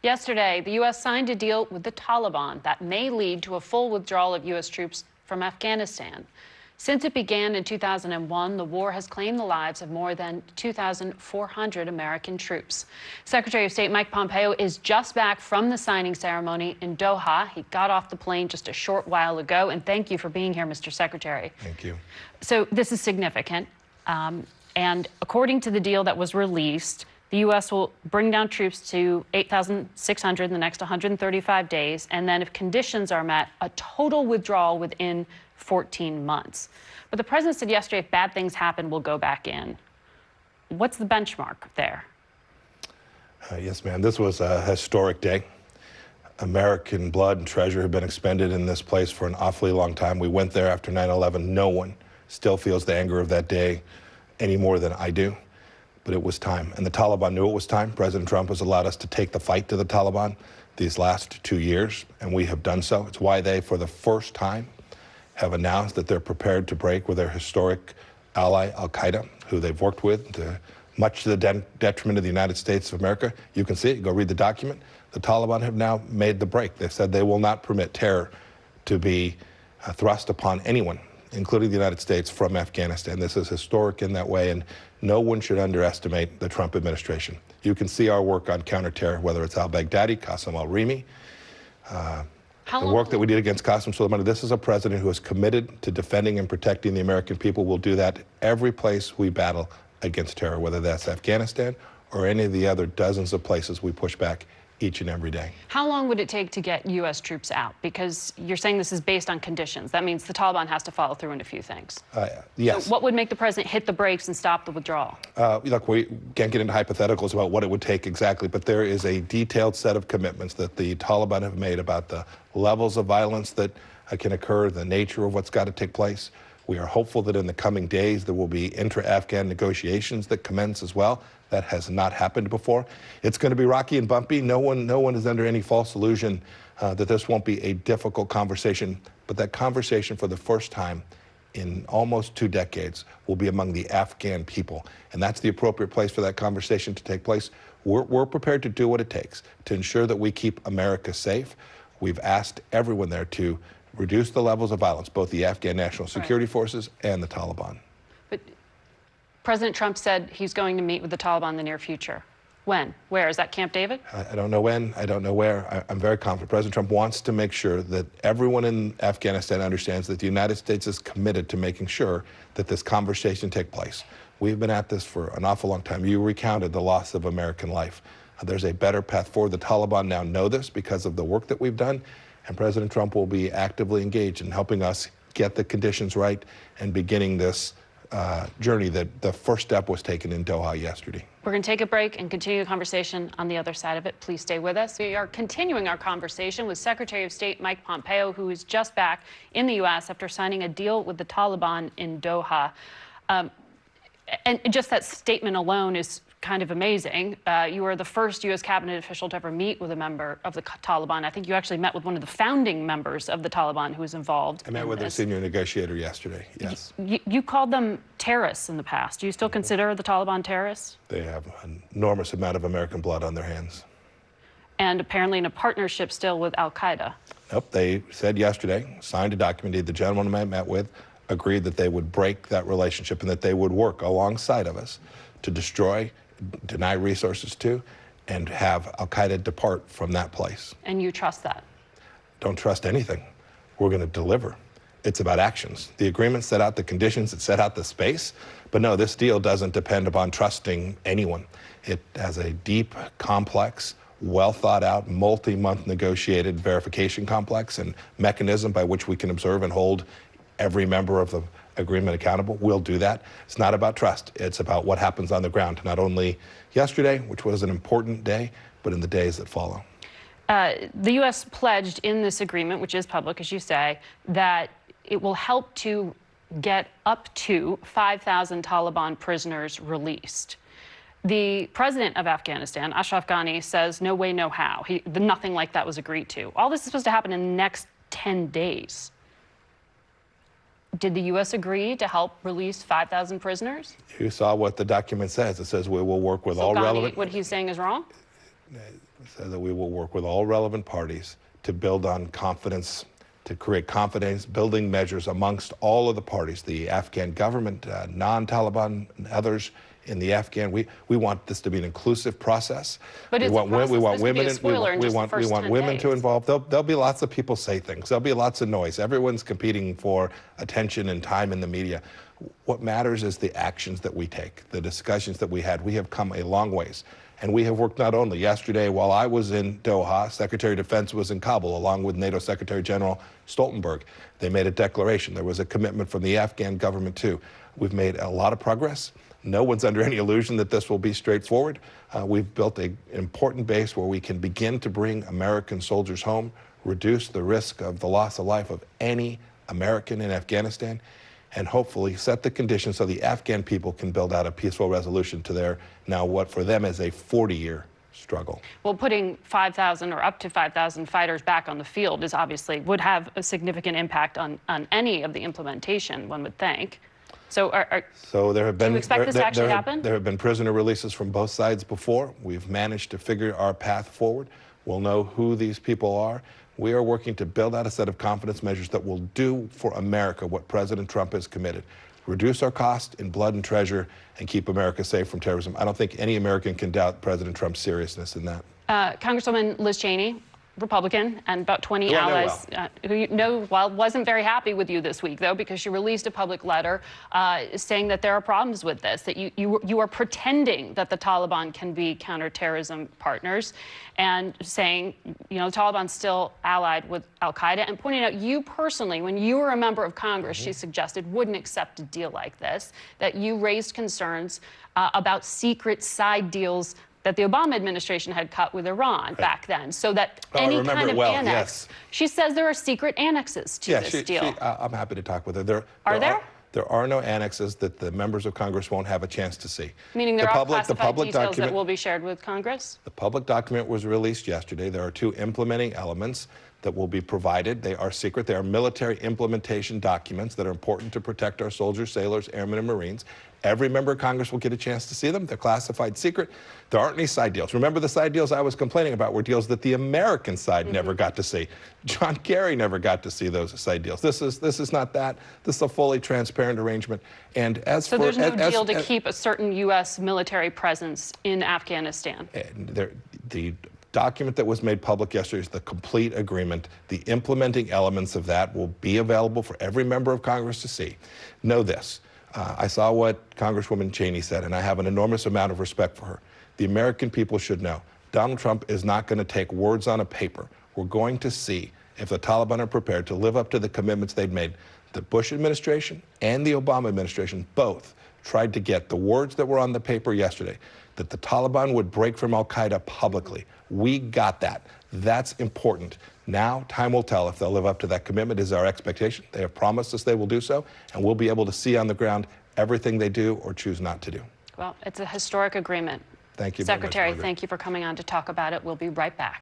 Yesterday, the U.S. signed a deal with the Taliban that may lead to a full withdrawal of U.S. troops from Afghanistan. Since it began in 2001, the war has claimed the lives of more than 2,400 American troops. Secretary of State Mike Pompeo is just back from the signing ceremony in Doha. He got off the plane just a short while ago, and thank you for being here, Mr. Secretary. Thank you. So this is significant, and according to the deal that was released, the U.S. will bring down troops to 8,600 in the next 135 days, and then if conditions are met, a total withdrawal within 14 months. But the president said yesterday, if bad things happen, we'll go back in. What's the benchmark there? Yes, ma'am. This was a historic day. American blood and treasure have been expended in this place for an awfully long time. We went there after 9/11. No one still feels the anger of that day any more than I do. But it was time, and the Taliban knew it was time. President Trump has allowed us to take the fight to the Taliban these last 2 years, and we have done so. It's why they, for the first time, have announced that they're prepared to break with their historic ally, Al-Qaeda, who they've worked with, much to the detriment of the United States of America. You can see it. Go read the document. The Taliban have now made the break. They've said they will not permit terror to be thrust upon anyone, including the United States, from Afghanistan. This is historic in that way, and no one should underestimate the Trump administration. You can see our work on counterterror, whether it's al-Baghdadi, Qasem al-Rimi, the work that we did against Qasem Soleimani. This is a president who is committed to defending and protecting the American people. We'll do that every place we battle against terror, whether that's Afghanistan or any of the other dozens of places we push back each and every day. How long would it take to get U.S. troops out? Because you're saying this is based on conditions. That means the Taliban has to follow through on a few things. Yes. So what would make the president hit the brakes and stop the withdrawal? Look, we can't get into hypotheticals about what it would take exactly, but there is a detailed set of commitments that the Taliban have made about the levels of violence that can occur, the nature of what's got to take place. We are hopeful that in the coming days there will be intra-Afghan negotiations that commence as well. That has not happened before. It's going to be rocky and bumpy. No one is under any false illusion that this won't be a difficult conversation. But that conversation, for the first time in almost 2 decades, will be among the Afghan people. And that's the appropriate place for that conversation to take place. We're prepared to do what it takes to ensure that we keep America safe. We've asked everyone there to reduce the levels of violence, both the Afghan National Security Forces and the Taliban. But President Trump said he's going to meet with the Taliban in the near future. When? Where? Is that Camp David? I don't know when. I don't know where. I'm very confident. President Trump wants to make sure that everyone in Afghanistan understands that the United States is committed to making sure that this conversation takes place. We've been at this for an awful long time. You recounted the loss of American life. There's a better path forward. The Taliban now know this because of the work that we've done, and President Trump will be actively engaged in helping us get the conditions right and beginning this journey that the first step was taken in Doha yesterday. We're going to take a break and continue the conversation on the other side of it. Please stay with us. We are continuing our conversation with Secretary of State Mike Pompeo, who is just back in the U.S. after signing a deal with the Taliban in Doha. And just that statement alone is kind of amazing. You are the first U.S. cabinet official to ever meet with a member of the Taliban. I think you actually met with one of the founding members of the Taliban who was involved. I met with their senior negotiator yesterday, yes. You called them terrorists in the past. Do you still consider the Taliban terrorists? They have an enormous amount of American blood on their hands. And apparently in a partnership still with Al-Qaeda. Nope, they said yesterday, signed a document, the gentleman I met with agreed that they would break that relationship and that they would work alongside of us to destroy, deny resources to, and have Al-Qaeda depart from that place. And you trust that? Don't trust anything. We're going to deliver. It's about actions. The agreement set out the conditions, it set out the space, but no, this deal doesn't depend upon trusting anyone. It has a deep, complex, well thought out, multi-month negotiated verification complex and mechanism by which we can observe and hold every member of the agreement accountable. We'll do that. It's not about trust. It's about what happens on the ground, not only yesterday, which was an important day, but in the days that follow. The U.S. pledged in this agreement, which is public, as you say, that it will help to get up to 5,000 Taliban prisoners released. The president of Afghanistan, Ashraf Ghani, says no way, no how. Nothing like that was agreed to. All this is supposed to happen in the next 10 days. Did the U.S. agree to help release 5,000 prisoners? You saw what the document says. It says we will work with all Ghani, relevant. what he's saying is wrong? So that we will work with all relevant parties to build on confidence, to create confidence building measures amongst all of the parties, the Afghan government, non-Taliban, and others in the Afghan. We want this to be an inclusive process. But we it's want a process. We want This could be women. a spoiler in just the first 10 women to days. involve. There'll be lots of people say things. There'll be lots of noise. Everyone's competing for attention and time in the media. What matters is the actions that we take, the discussions that we had. We have come a long ways. And we have worked not only yesterday while I was in Doha, Secretary of Defense was in Kabul along with NATO Secretary General Stoltenberg. They made a declaration. There was a commitment from the Afghan government too. We've made a lot of progress. No one's under any illusion that this will be straightforward. We've built an important base where we can begin to bring American soldiers home, reduce the risk of the loss of life of any American in Afghanistan, and hopefully set the conditions so the Afghan people can build out a peaceful resolution to their, now what for them is a 40-year struggle. Well, putting 5,000 or up to 5,000 fighters back on the field is would have a significant impact on any of the implementation, one would think. So there have been, do you expect this to actually happen? There have been prisoner releases from both sides before. We've managed to figure our path forward. We'll know who these people are. We are working to build out a set of confidence measures that will do for America what President Trump has committed. Reduce our cost in blood and treasure and keep America safe from terrorism. I don't think any American can doubt President Trump's seriousness in that. Congresswoman Liz Cheney, Republican, and about 20 allies who you know wasn't very happy with you this week, though, because she released a public letter saying that there are problems with this, that you are pretending that the Taliban can be counterterrorism partners, and saying, you know, the Taliban's still allied with al-Qaeda, and pointing out you personally, when you were a member of Congress, she suggested wouldn't accept a deal like this, that you raised concerns about secret side deals that the Obama administration had cut with Iran back then, so that any kind of annex. Yes. She says there are secret annexes to this deal. I'm happy to talk with her. There are no annexes that the members of Congress won't have a chance to see. Meaning there are classified details that will be shared with Congress? The public document was released yesterday. There are 2 implementing elements that will be provided. They are secret. They are military implementation documents that are important to protect our soldiers, sailors, airmen, and Marines. Every member of Congress will get a chance to see them. They're classified secret. There aren't any side deals. Remember, the side deals I was complaining about were deals that the American side never got to see. John Kerry never got to see those side deals. This is not that. This is a fully transparent arrangement. And so there's no deal to keep a certain U.S. military presence in Afghanistan. The document that was made public yesterday is the complete agreement. The implementing elements of that will be available for every member of Congress to see. Know this. I saw what Congresswoman Cheney said, and I have an enormous amount of respect for her. The American people should know Donald Trump is not going to take words on a paper. We're going to see if the Taliban are prepared to live up to the commitments they'd made. The Bush administration and the Obama administration both tried to get the words that were on the paper yesterday, that the Taliban would break from al-Qaeda publicly. We got that. That's important. Now, time will tell if they'll live up to that commitment, is our expectation. They have promised us they will do so, and we'll be able to see on the ground everything they do or choose not to do. Well, it's a historic agreement. Thank you Secretary, very much, thank you for coming on to talk about it. We'll be right back.